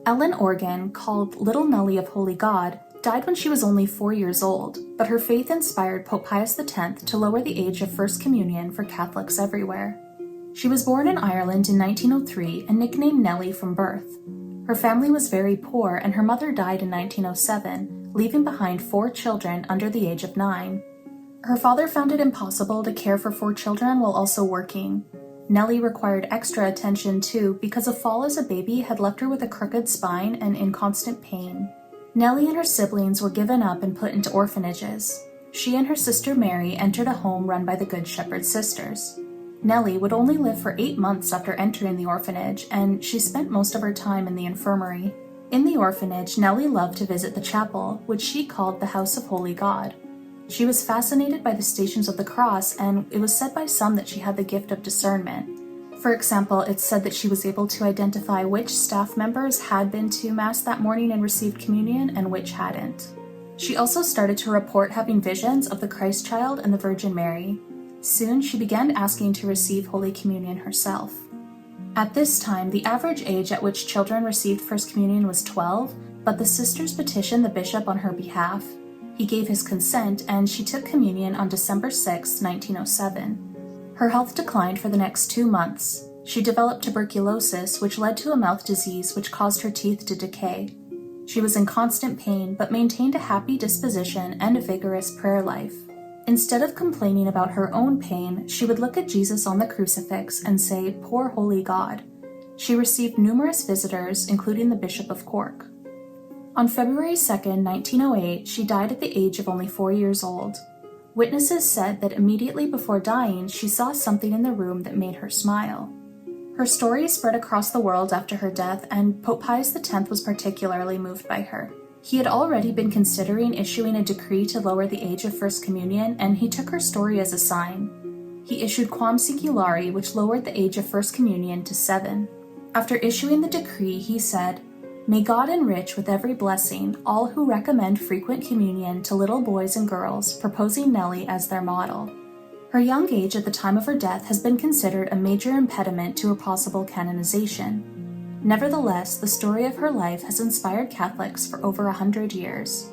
Ellen Organ, called Little Nellie of Holy God, died when she was only 4 years old, but her faith inspired Pope Pius X to lower the age of First Communion for Catholics everywhere. She was born in Ireland in 1903 and nicknamed Nellie from birth. Her family was very poor and her mother died in 1907, leaving behind 4 children under the age of 9. Her father found it impossible to care for 4 children while also working. Nellie required extra attention too because a fall as a baby had left her with a crooked spine and in constant pain. Nellie and her siblings were given up and put into orphanages. She and her sister Mary entered a home run by the Good Shepherd Sisters. Nellie would only live for 8 months after entering the orphanage, and she spent most of her time in the infirmary. In the orphanage, Nellie loved to visit the chapel, which she called the House of Holy God. She was fascinated by the Stations of the Cross, and it was said by some that she had the gift of discernment. For example, it's said that she was able to identify which staff members had been to Mass that morning and received communion and which hadn't. She also started to report having visions of the Christ child and the Virgin Mary. Soon, she began asking to receive Holy Communion herself. At this time, the average age at which children received First Communion was 12, but the sisters petitioned the bishop on her behalf. He gave his consent, and she took communion on December 6, 1907. Her health declined for the next 2 months. She developed tuberculosis, which led to a mouth disease which caused her teeth to decay. She was in constant pain, but maintained a happy disposition and a vigorous prayer life. Instead of complaining about her own pain, she would look at Jesus on the crucifix and say, "Poor Holy God." She received numerous visitors, including the Bishop of Cork. On February 2, 1908, she died at the age of only 4 years old. Witnesses said that immediately before dying, she saw something in the room that made her smile. Her story spread across the world after her death, and Pope Pius X was particularly moved by her. He had already been considering issuing a decree to lower the age of First Communion, and he took her story as a sign. He issued Quam singulari, which lowered the age of First Communion to 7. After issuing the decree, he said, "May God enrich with every blessing all who recommend frequent communion to little boys and girls, proposing Nellie as their model." Her young age at the time of her death has been considered a major impediment to her possible canonization. Nevertheless, the story of her life has inspired Catholics for over 100 years.